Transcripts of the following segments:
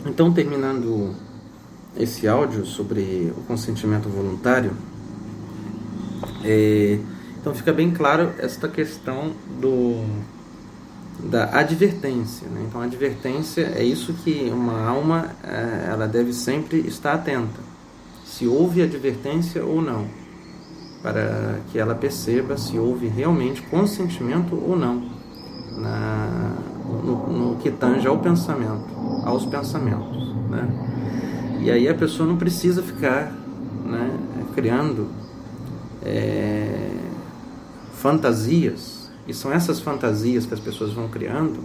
Então, terminando esse áudio sobre o consentimento voluntário, então fica bem claro esta questão da advertência, né? Então, a advertência é isso que uma alma ela deve sempre estar atenta, se houve advertência ou não, para que ela perceba se houve realmente consentimento ou não no que tange ao pensamento, aos pensamentos, né? E aí a pessoa não precisa ficar, né, criando fantasias, e são essas fantasias que as pessoas vão criando,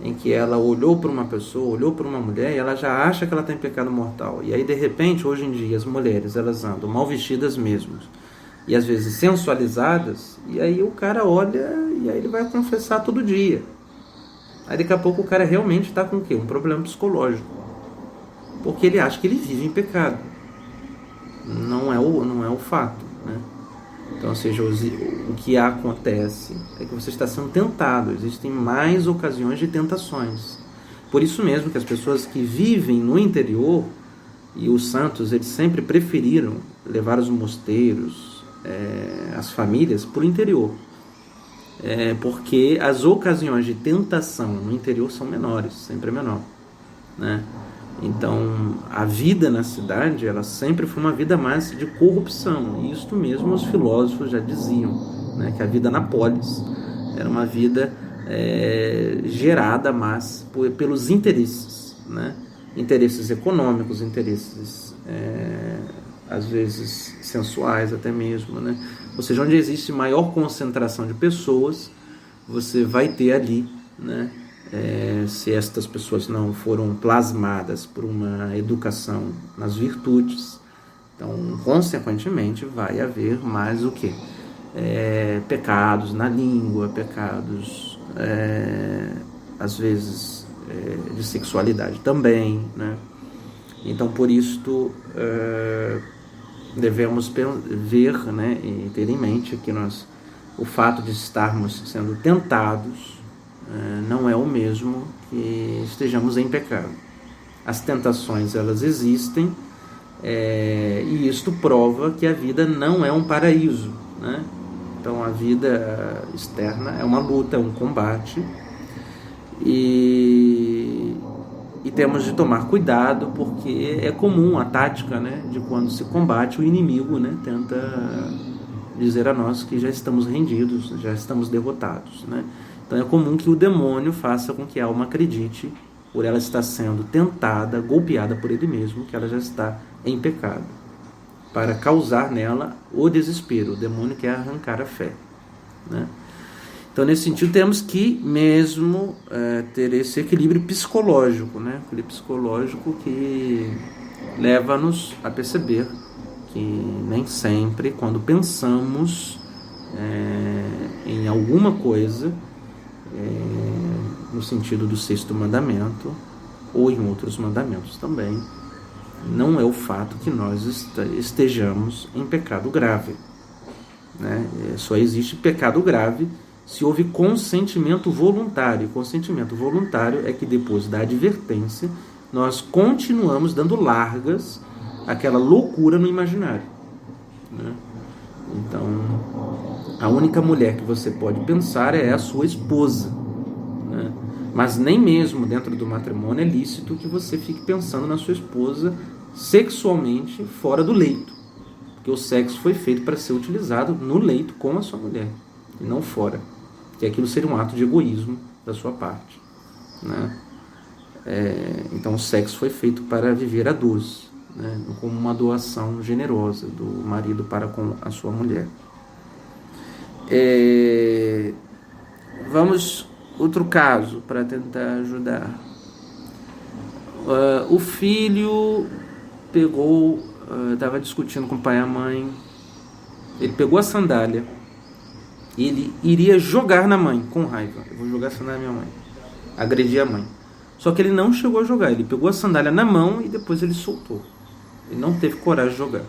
em que ela olhou para uma pessoa, olhou para uma mulher e ela já acha que ela tem pecado mortal. E aí, de repente, hoje em dia, as mulheres, elas andam mal vestidas mesmo, e às vezes sensualizadas, e aí o cara olha e aí ele vai confessar todo dia. Aí daqui a pouco o cara realmente está com o quê? Um problema psicológico, porque ele acha que ele vive em pecado. Não é o fato, né? Então, ou seja, o que acontece é que você está sendo tentado. Existem mais ocasiões de tentações. Por isso mesmo que as pessoas que vivem no interior, e os santos, eles sempre preferiram levar os mosteiros, as famílias, para o interior. Porque as ocasiões de tentação no interior são menores, sempre é menor, né? Então, a vida na cidade, ela sempre foi uma vida mais de corrupção. E isto mesmo os filósofos já diziam, né? Que a vida na polis era uma vida gerada mais pelos interesses, né? Interesses econômicos, interesses às vezes sensuais até mesmo, né? Ou seja, onde existe maior concentração de pessoas, você vai ter ali, né? Se estas pessoas não foram plasmadas por uma educação nas virtudes, então, consequentemente, vai haver mais o quê? Pecados na língua, pecados, às vezes, de sexualidade também, né? Então, por isto, devemos ver, né, e ter em mente que o fato de estarmos sendo tentados não é o mesmo que estejamos em pecado. As tentações, elas existem, e isto prova que a vida não é um paraíso, né? Então, a vida externa é uma luta, é um combate, e temos de tomar cuidado, porque é comum a tática, né, de quando se combate, o inimigo, né, tenta dizer a nós que já estamos rendidos, já estamos derrotados, né? Então é comum que o demônio faça com que a alma acredite, por ela estar sendo tentada, golpeada por ele mesmo, que ela já está em pecado, para causar nela o desespero. O demônio quer arrancar a fé, né? Então, nesse sentido, temos que mesmo ter esse equilíbrio psicológico, né? Equilíbrio psicológico que leva-nos a perceber que nem sempre, quando pensamos em alguma coisa, no sentido do sexto mandamento, ou em outros mandamentos também, não é o fato que nós estejamos em pecado grave, né? Só existe pecado grave se houve consentimento voluntário. Consentimento voluntário é que depois da advertência nós continuamos dando largas àquela loucura no imaginário, né? Então, a única mulher que você pode pensar é a sua esposa, né? Mas nem mesmo dentro do matrimônio é lícito que você fique pensando na sua esposa sexualmente fora do leito, porque o sexo foi feito para ser utilizado no leito com a sua mulher e não fora, que aquilo seria um ato de egoísmo da sua parte, né? Então o sexo foi feito para viver a dois, né? Como uma doação generosa do marido para com a sua mulher. Vamos outro caso para tentar ajudar. O filho estava discutindo com o pai e a mãe, ele pegou a sandália, ele iria jogar na mãe, com raiva. Eu vou jogar a sandália na minha mãe. Agredir a mãe. Só que ele não chegou a jogar. Ele pegou a sandália na mão e depois ele soltou. Ele não teve coragem de jogar.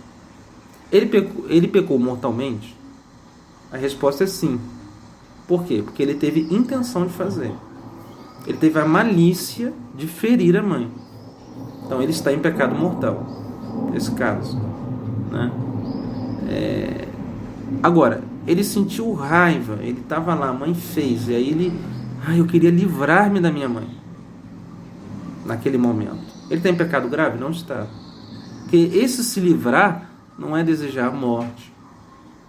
Ele pecou mortalmente? A resposta é sim. Por quê? Porque ele teve intenção de fazer. Ele teve a malícia de ferir a mãe. Então ele está em pecado mortal, nesse caso, né? Agora, ele sentiu raiva, ele estava lá, a mãe fez, e aí ele, eu queria livrar-me da minha mãe, naquele momento. Ele está em pecado grave? Não está. Porque esse se livrar não é desejar a morte.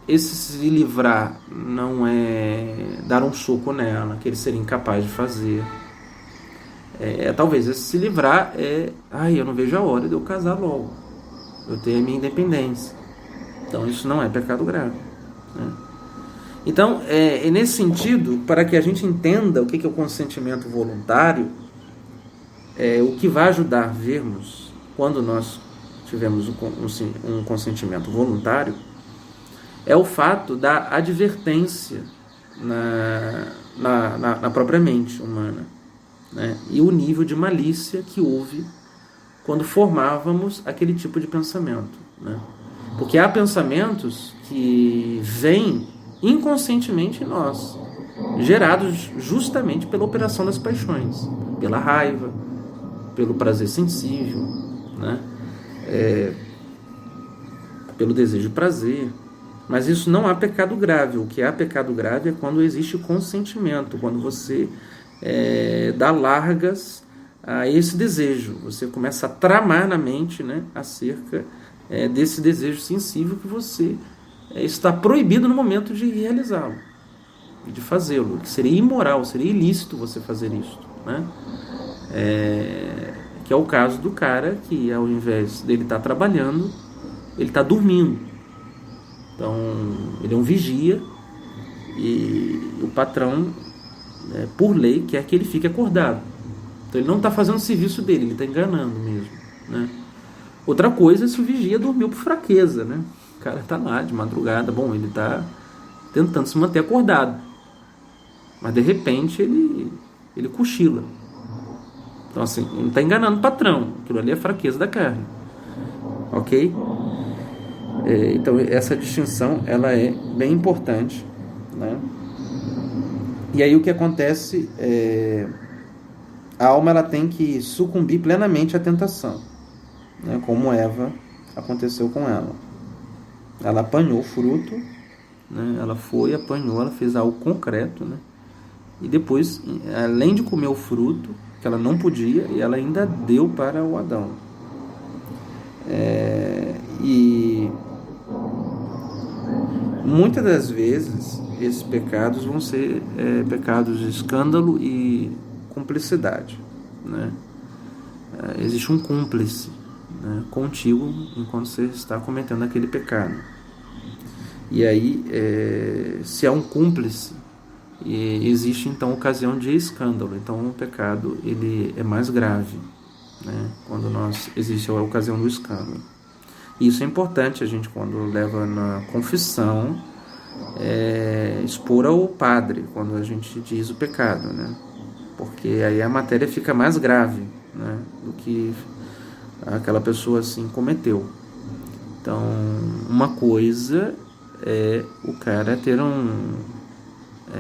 Esse se livrar não é dar um soco nela, que ele seria incapaz de fazer. Talvez esse se livrar eu não vejo a hora de eu casar logo, eu tenho a minha independência. Então isso não é pecado grave, né? Então, nesse sentido, para que a gente entenda o que é o consentimento voluntário, o que vai ajudar a vermos quando nós tivemos um consentimento voluntário é o fato da advertência na própria mente humana, né? E o nível de malícia que houve quando formávamos aquele tipo de pensamento, né? Porque há pensamentos que vêm inconscientemente em nós, gerados justamente pela operação das paixões, pela raiva, pelo prazer sensível, né? Pelo desejo de prazer. Mas isso não há pecado grave. O que há pecado grave é quando existe consentimento, quando você dá largas a esse desejo, você começa a tramar na mente, né, acerca desse desejo sensível que você está proibido no momento de realizá-lo, de fazê-lo, que seria imoral, seria ilícito você fazer isso, né? Que é o caso do cara que, ao invés dele estar trabalhando, ele está dormindo. Então, ele é um vigia e o patrão, por lei, quer que ele fique acordado. Então, ele não está fazendo o serviço dele, ele está enganando mesmo, né? Outra coisa é se o vigia dormiu por fraqueza, né? O cara está lá de madrugada, ele está tentando se manter acordado, mas de repente ele cochila. Então, assim, ele está enganando o patrão. Aquilo ali é fraqueza da carne, ok? Então, essa distinção ela é bem importante, né? E aí o que acontece a alma ela tem que sucumbir plenamente à tentação, né? Como Eva aconteceu com ela. Ela apanhou o fruto, né? Ela foi, apanhou, ela fez algo concreto, né? E depois, além de comer o fruto, que ela não podia, e ela ainda deu para o Adão. E muitas das vezes esses pecados vão ser pecados de escândalo e cumplicidade, né? Existe um cúmplice, né, contigo enquanto você está cometendo aquele pecado. E aí, se há um cúmplice, existe então ocasião de escândalo. Então o pecado ele é mais grave, né, quando existe a ocasião do escândalo. E isso é importante a gente, quando leva na confissão, expor ao padre quando a gente diz o pecado, né? Porque aí a matéria fica mais grave, né, do que aquela pessoa assim cometeu. Então, uma coisa é o cara ter um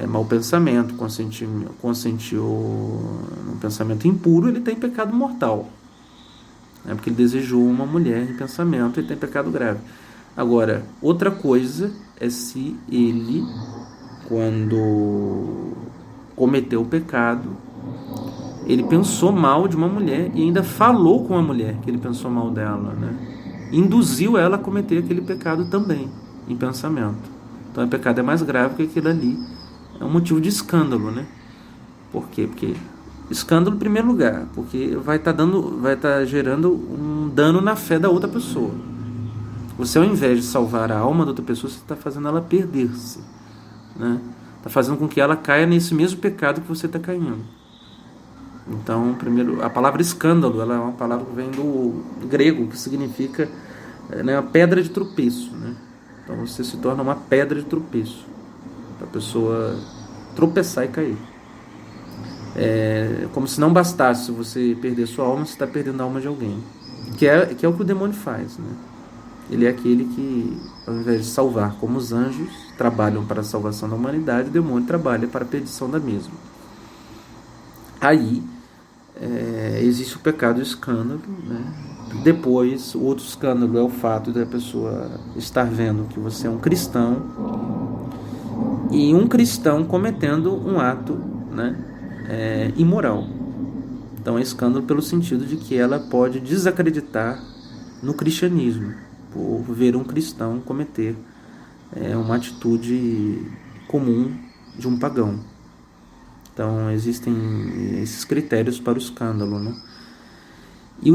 mau pensamento, consentiu um pensamento impuro, ele tem pecado mortal, né? Porque ele desejou uma mulher em pensamento, ele tem pecado grave. Agora, outra coisa é se ele, quando cometeu o pecado, ele pensou mal de uma mulher e ainda falou com a mulher que ele pensou mal dela, né? Induziu ela a cometer aquele pecado também, em pensamento. Então o pecado é mais grave que aquilo ali. É um motivo de escândalo, né? Por quê? Porque escândalo em primeiro lugar, porque vai estar gerando um dano na fé da outra pessoa. Você, ao invés de salvar a alma da outra pessoa, você está fazendo ela perder-se, né? Está fazendo com que ela caia nesse mesmo pecado que você está caindo. Então, primeiro, a palavra escândalo, ela é uma palavra que vem do grego, que significa, né, uma pedra de tropeço, né? Então você se torna uma pedra de tropeço, para a pessoa tropeçar e cair. Como se não bastasse você perder sua alma, você está perdendo a alma de alguém, que é o que o demônio faz, né? Ele é aquele que, ao invés de salvar, como os anjos trabalham para a salvação da humanidade, o demônio trabalha para a perdição da mesma. Aí, existe o pecado e o escândalo, né? Depois, o outro escândalo é o fato da pessoa estar vendo que você é um cristão e um cristão cometendo um ato, né, imoral. Então é escândalo pelo sentido de que ela pode desacreditar no cristianismo por ver um cristão cometer uma atitude comum de um pagão. Então existem esses critérios para o escândalo, né? E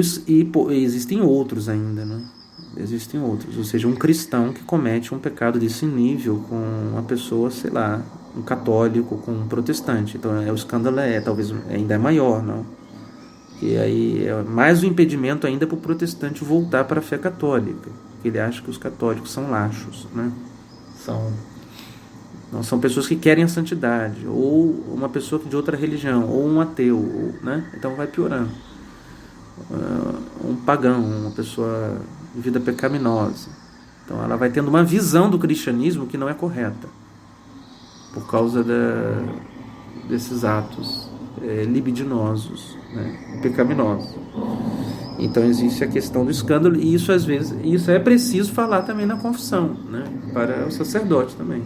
existem outros ainda, né? Existem outros, ou seja, um cristão que comete um pecado desse nível com uma pessoa, sei lá, um católico com um protestante. Então o escândalo talvez ainda é maior, não? E aí é mais um impedimento ainda para o protestante voltar para a fé católica, porque ele acha que os católicos são lachos, né? Não são pessoas que querem a santidade, ou uma pessoa de outra religião, ou um ateu, né? Então vai piorando. Um pagão, uma pessoa de vida pecaminosa. Então ela vai tendo uma visão do cristianismo que não é correta, por causa desses atos libidinosos, né? Pecaminosos. Então existe a questão do escândalo, e isso às vezes é preciso falar também na confissão, né? Para o sacerdote também,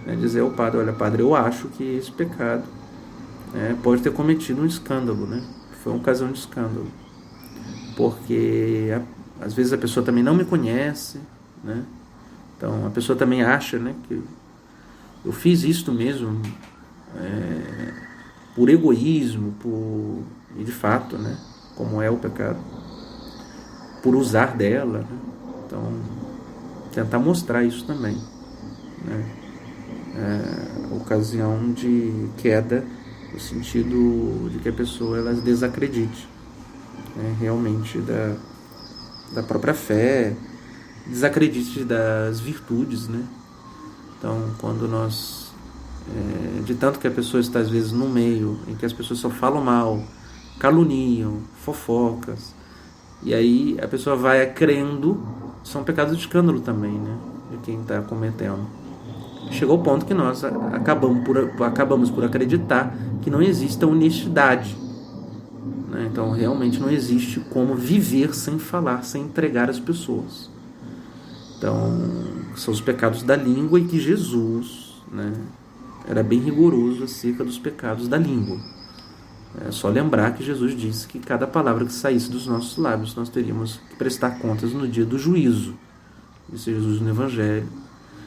né? Dizer ao padre: olha, padre, eu acho que esse pecado pode ter cometido um escândalo, né? Foi uma ocasião de escândalo, porque às vezes a pessoa também não me conhece, né? Então a pessoa também acha, né, que eu fiz isto mesmo por egoísmo, e de fato, né, como é o pecado, por usar dela, né? Então tentar mostrar isso também, né? Ocasião de queda, no sentido de que a pessoa ela desacredite, né, realmente da própria fé, desacredite das virtudes, né? Então, quando nós, de tanto que a pessoa está às vezes no meio em que as pessoas só falam mal, caluniam, fofocas, e aí a pessoa vai crendo, são pecados de escândalo também, né, de quem está cometendo. Chegou ao ponto que nós acabamos por acreditar que não existe a honestidade, né? Então realmente não existe como viver sem falar, sem entregar as pessoas. Então são os pecados da língua, e que Jesus, né, era bem rigoroso acerca dos pecados da língua. É só lembrar que Jesus disse que cada palavra que saísse dos nossos lábios nós teríamos que prestar contas no dia do juízo. Disse Jesus no Evangelho.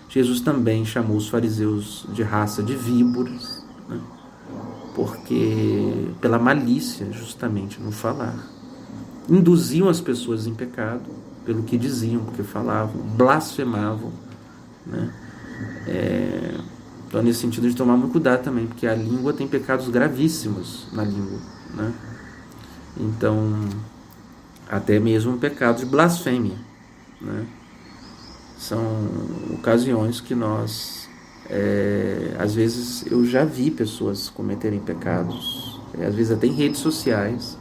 Jesus também chamou os fariseus de raça de víboras, né? Porque pela malícia, justamente, no falar, induziam as pessoas em pecado pelo que diziam, porque falavam, blasfemavam, né? Então, nesse sentido, de tomar muito cuidado também, porque a língua tem pecados gravíssimos na língua, né? Então, até mesmo um pecado de blasfêmia, né? São ocasiões que nós, às vezes, eu já vi pessoas cometerem pecados, às vezes até em redes sociais,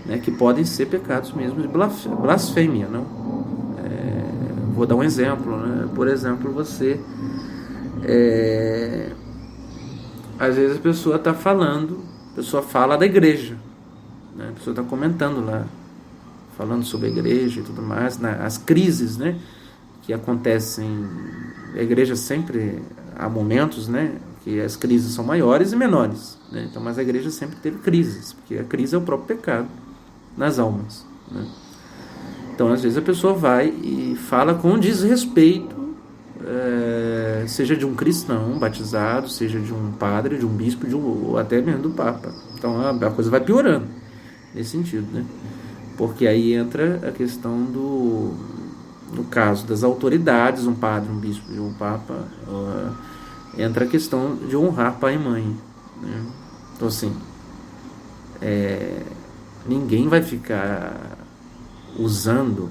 né, que podem ser pecados mesmo de blasfêmia, não? Vou dar um exemplo, né? Por exemplo, você, às vezes a pessoa está falando, a pessoa fala da igreja, né? A pessoa está comentando lá, falando sobre a igreja e tudo mais, né? As crises, né, que acontecem. A igreja sempre há momentos, né, que as crises são maiores e menores, né? Então, mas a igreja sempre teve crises, porque a crise é o próprio pecado nas almas, né? Então, às vezes a pessoa vai e fala com desrespeito, seja de um cristão batizado, seja de um padre, de um bispo, ou até mesmo do Papa. Então a coisa vai piorando nesse sentido, né? Porque aí entra a questão no caso das autoridades, um padre, um bispo e um papa, entra a questão de honrar pai e mãe, né? Então, assim, ninguém vai ficar usando,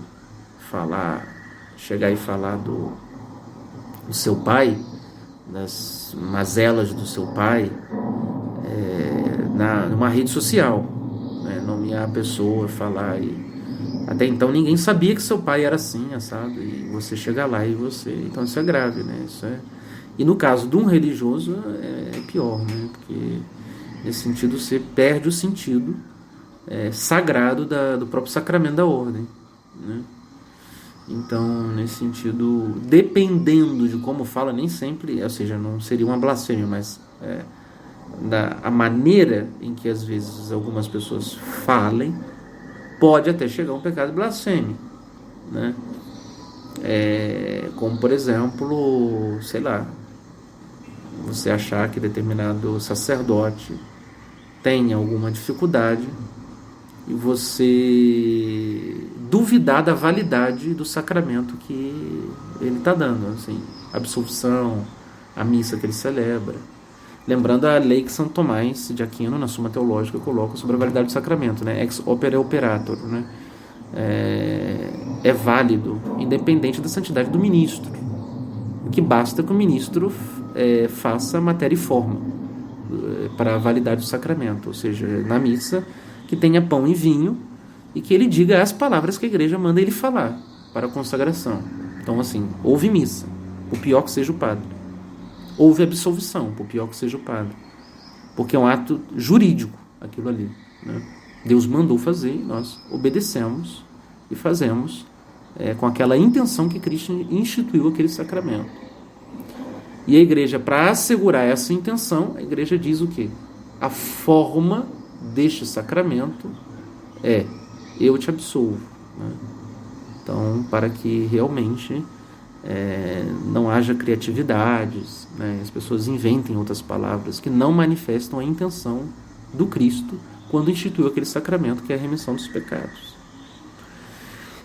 chegar e falar do seu pai, das mazelas do seu pai, numa rede social, né? Nomear a pessoa, falar. Até então ninguém sabia que seu pai era assim, assado, e você chega lá e então isso é grave, né? E no caso de um religioso é pior, né? Porque nesse sentido você perde o sentido, sagrado do próprio sacramento da ordem, né? Então, nesse sentido, dependendo de como fala, nem sempre, ou seja, não seria uma blasfêmia, mas a maneira em que às vezes algumas pessoas falem, pode até chegar a um pecado de blasfêmia, né? Como, por exemplo, sei lá, você achar que determinado sacerdote tem alguma dificuldade e você duvidar da validade do sacramento que ele está dando, assim, a absolvição, a missa que ele celebra. Lembrando a lei que São Tomás de Aquino, na Suma Teológica, coloca sobre a validade do sacramento, né? Ex opere operator, né? É válido, independente da santidade do ministro. O que basta que o ministro faça matéria e forma para a validade do sacramento, ou seja, na missa, que tenha pão e vinho e que ele diga as palavras que a igreja manda ele falar para a consagração. Então, assim, houve missa, por pior que seja o padre. Houve absolvição, por pior que seja o padre. Porque é um ato jurídico, aquilo ali, né? Deus mandou fazer, nós obedecemos e fazemos com aquela intenção que Cristo instituiu aquele sacramento. E a igreja, para assegurar essa intenção, a igreja diz o quê? A forma deste sacramento eu te absolvo, né? Então, para que realmente não haja criatividades, né? As pessoas inventem outras palavras que não manifestam a intenção do Cristo quando instituiu aquele sacramento que é a remissão dos pecados.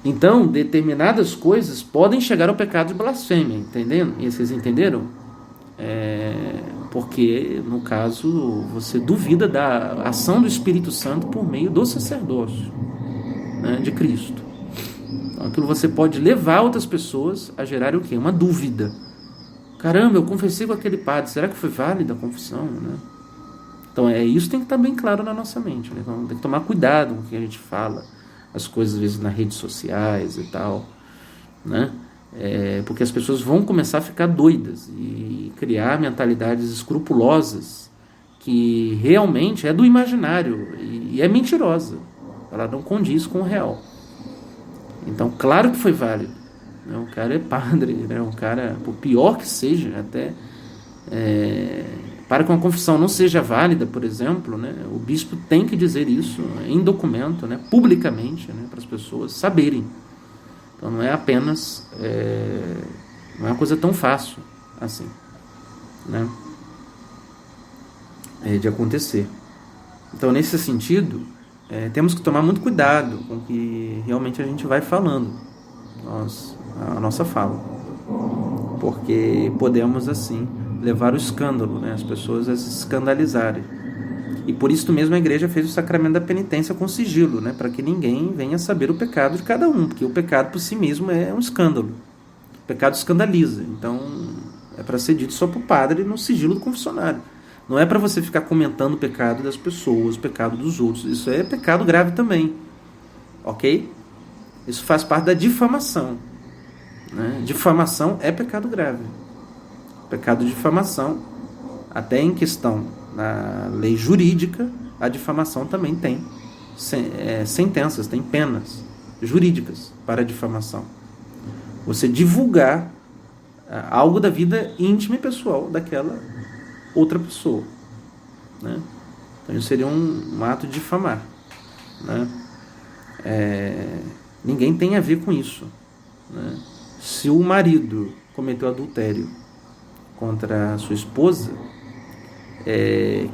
Então, determinadas coisas podem chegar ao pecado de blasfêmia, entendendo? E vocês entenderam? Porque, no caso, você duvida da ação do Espírito Santo por meio do sacerdócio, né, de Cristo. Então, aquilo você pode levar outras pessoas a gerar o quê? Uma dúvida. Caramba, eu confessei com aquele padre, será que foi válida a confissão, né? Então, isso tem que estar bem claro na nossa mente, né? Então, tem que tomar cuidado com o que a gente fala, as coisas às vezes nas redes sociais e tal, né? Porque as pessoas vão começar a ficar doidas e criar mentalidades escrupulosas que realmente é do imaginário e é mentirosa. Ela não condiz com o real. Então, claro que foi válido, né? O cara é padre, né? O cara, por pior que seja, até para que uma confissão não seja válida, por exemplo, né? O bispo tem que dizer isso em documento, né? Publicamente, né? Para as pessoas saberem. Então não é apenas não é uma coisa tão fácil assim, né? De acontecer. Então, nesse sentido, temos que tomar muito cuidado com o que realmente a gente vai falando, a nossa fala, porque podemos assim levar o escândalo, né? As pessoas a se escandalizarem. E por isso mesmo a igreja fez o sacramento da penitência com sigilo, né? Para que ninguém venha saber o pecado de cada um, porque o pecado por si mesmo é um escândalo. O pecado escandaliza. Então é para ser dito só para o padre no sigilo do confessionário. Não é para você ficar comentando o pecado das pessoas, o pecado dos outros. Isso é pecado grave também. Ok? Isso faz parte da difamação, né? Difamação é pecado grave. Pecado de difamação, até em questão na lei jurídica, a difamação também tem sentenças, tem penas jurídicas para a difamação. Você divulgar algo da vida íntima e pessoal daquela outra pessoa, né? Então isso seria um ato de difamar, né? Ninguém tem a ver com isso, né? Se o marido cometeu adultério contra a sua esposa,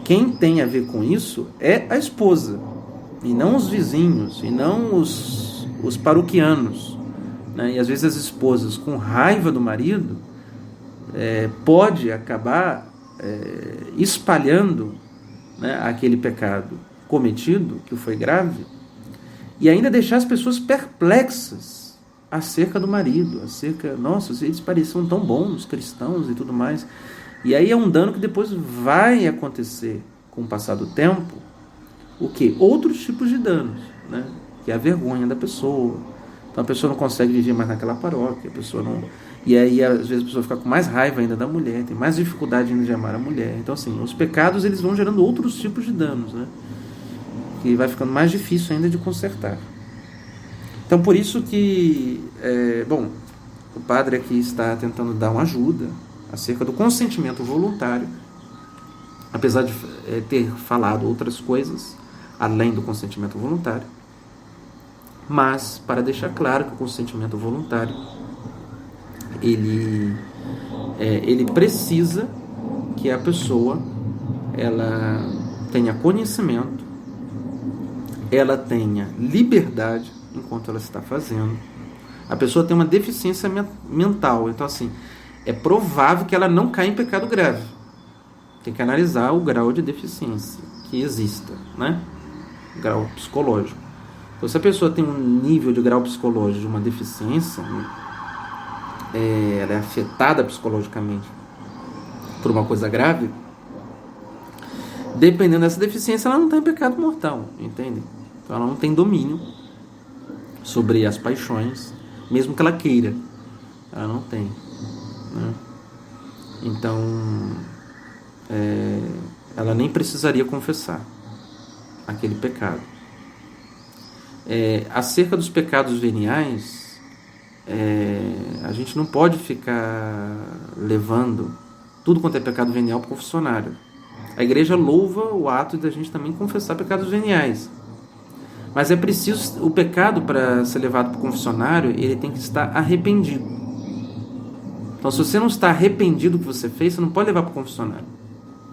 quem tem a ver com isso é a esposa, e não os vizinhos, e não os paroquianos, né? E às vezes as esposas, com raiva do marido, pode acabar espalhando, né, aquele pecado cometido, que foi grave, e ainda deixar as pessoas perplexas acerca do marido, nossa, eles pareciam tão bons, cristãos e tudo mais. E aí é um dano que depois vai acontecer com o passar do tempo, o quê? Outros tipos de danos, né? Que é a vergonha da pessoa. Então a pessoa não consegue viver mais naquela paróquia, a pessoa não... E aí às vezes a pessoa fica com mais raiva ainda da mulher, tem mais dificuldade ainda de amar a mulher. Então assim, os pecados eles vão gerando outros tipos de danos, né? que vai ficando mais difícil ainda de consertar. Então, por isso que, o padre aqui está tentando dar uma ajuda acerca do consentimento voluntário, apesar de ter falado outras coisas além do consentimento voluntário, mas para deixar claro que o consentimento voluntário ele precisa que a pessoa ela tenha conhecimento, ela tenha liberdade enquanto ela está fazendo. A pessoa tem uma deficiência mental, então assim, é provável que ela não caia em pecado grave. Tem que analisar o grau de deficiência que exista, né? Grau psicológico. Então, se a pessoa tem um nível de grau psicológico de uma deficiência, ela é afetada psicologicamente por uma coisa grave, dependendo dessa deficiência, ela não está em pecado mortal, entende? Então, ela não tem domínio sobre as paixões, mesmo que ela queira, ela não tem, né? Então, ela nem precisaria confessar aquele pecado. Acerca dos pecados veniais, a gente não pode ficar levando tudo quanto é pecado venial para o confessionário. A igreja louva o ato de a gente também confessar pecados veniais. Mas é preciso, o pecado para ser levado para o confessionário, ele tem que estar arrependido. Então, se você não está arrependido do que você fez, você não pode levar para o confessionário.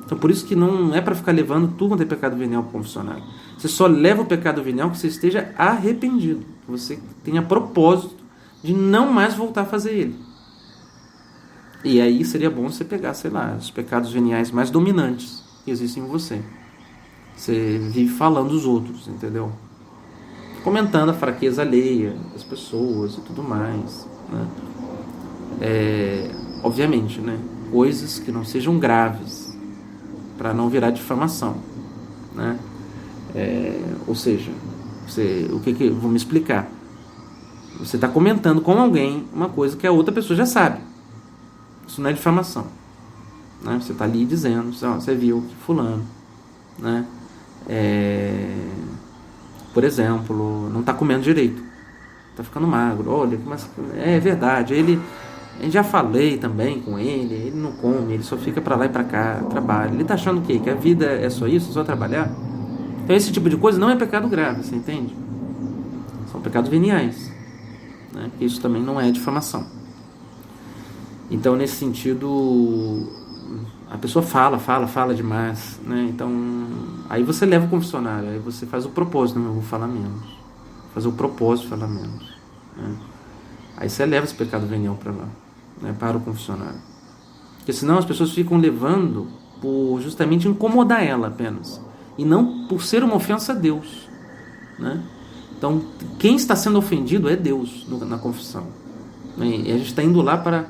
Então, por isso que não é para ficar levando tudo quanto é pecado venial para o confessionário. Você só leva o pecado venial que você esteja arrependido, que você tenha propósito de não mais voltar a fazer ele. E aí seria bom você pegar, sei lá, os pecados veniais mais dominantes que existem em você. Você vive falando dos outros, entendeu? Comentando a fraqueza alheia das pessoas e tudo mais, né? Obviamente, né? Coisas que não sejam graves, para não virar difamação, né? Ou seja, vou me explicar. Você está comentando com alguém uma coisa que a outra pessoa já sabe. Isso não é difamação, né? Você está ali dizendo, você viu que fulano, né? Por exemplo, não está comendo direito, está ficando magro. Olha, mas é verdade. Eu já falei também com ele não come, ele só fica para lá e para cá, trabalha. Ele está achando o quê? Que a vida é só isso, só trabalhar? Então esse tipo de coisa não é pecado grave, você entende? São pecados veniais, né? Isso também não é difamação. Então, nesse sentido, a pessoa fala demais, né? Então, aí você leva o confessionário, aí você faz o propósito, não, eu vou falar menos. Fazer o propósito de falar menos, né? Aí você leva esse pecado venial para lá, né? Para o confessionário. Porque senão as pessoas ficam levando por justamente incomodar ela apenas, e não por ser uma ofensa a Deus, né? Então, quem está sendo ofendido é Deus na confissão, né? E a gente está indo lá para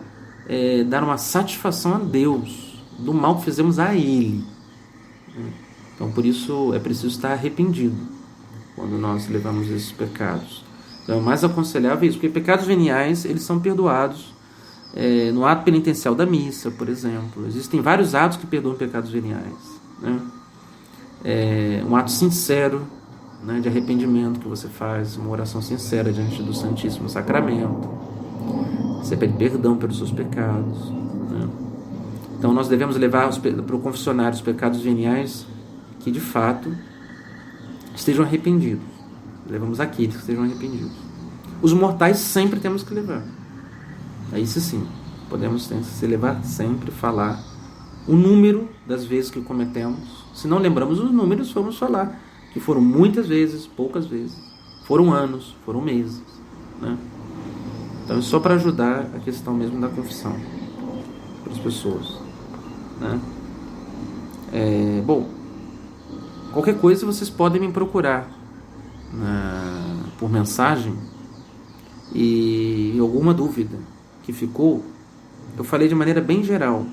dar uma satisfação a Deus do mal que fizemos a Ele. Então, por isso é preciso estar arrependido quando nós levamos esses pecados. Então, é mais aconselhável isso, porque pecados veniais, eles são perdoados no ato penitencial da missa, por exemplo. Existem vários atos que perdoam pecados veniais, né? Um ato sincero, né, de arrependimento que você faz, uma oração sincera diante do Santíssimo Sacramento. Você pede perdão pelos seus pecados, né? Então nós devemos levar para o confessionário os pecados veniais que de fato estejam arrependidos. Levamos aqueles que estejam arrependidos. Os mortais sempre temos que levar. Aí sim, podemos se levar sempre, falar o número das vezes que cometemos. Se não lembramos os números, vamos falar que foram muitas vezes, poucas vezes, foram anos, foram meses, né? Então é só para ajudar a questão mesmo da confissão para as pessoas, né? Qualquer coisa vocês podem me procurar por mensagem, e alguma dúvida que ficou, eu falei de maneira bem geral,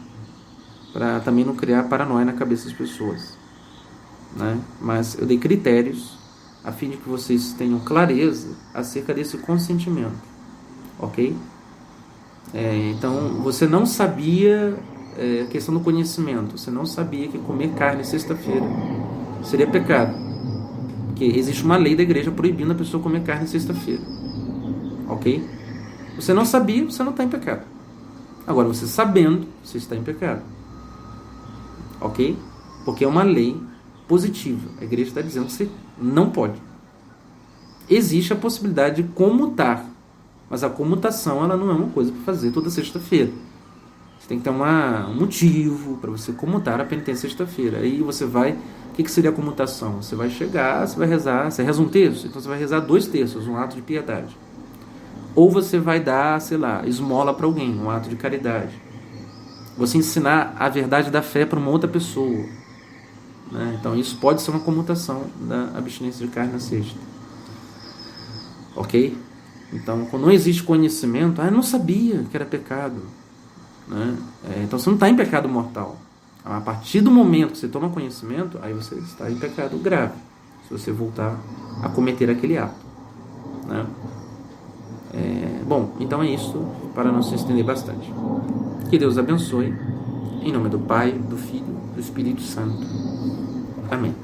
para também não criar paranoia na cabeça das pessoas, né? Mas eu dei critérios a fim de que vocês tenham clareza acerca desse consentimento. Ok? Então, você não sabia a questão do conhecimento. Você não sabia que comer carne sexta-feira seria pecado. Porque existe uma lei da igreja proibindo a pessoa comer carne sexta-feira. Ok? Você não sabia, você não está em pecado. Agora, você sabendo, você está em pecado. Ok? Porque é uma lei positiva. A igreja está dizendo que você não pode. Existe a possibilidade de comutar. Mas a comutação, ela não é uma coisa para fazer toda sexta-feira. Você tem que ter um motivo para você comutar a penitência sexta-feira. Aí você vai... O que seria a comutação? Você vai chegar, você vai rezar... Você reza um terço? Então você vai rezar 2 terços, um ato de piedade. Ou você vai dar, sei lá, esmola para alguém, um ato de caridade. Você ensinar a verdade da fé para uma outra pessoa. Né? Então isso pode ser uma comutação da abstinência de carne na sexta. Ok? Então, quando não existe conhecimento, eu não sabia que era pecado. Né? Então você não está em pecado mortal. A partir do momento que você toma conhecimento, aí você está em pecado grave. Se você voltar a cometer aquele ato. Né? Bom, então é isso, para não se estender bastante. Que Deus abençoe. Em nome do Pai, do Filho, do Espírito Santo. Amém.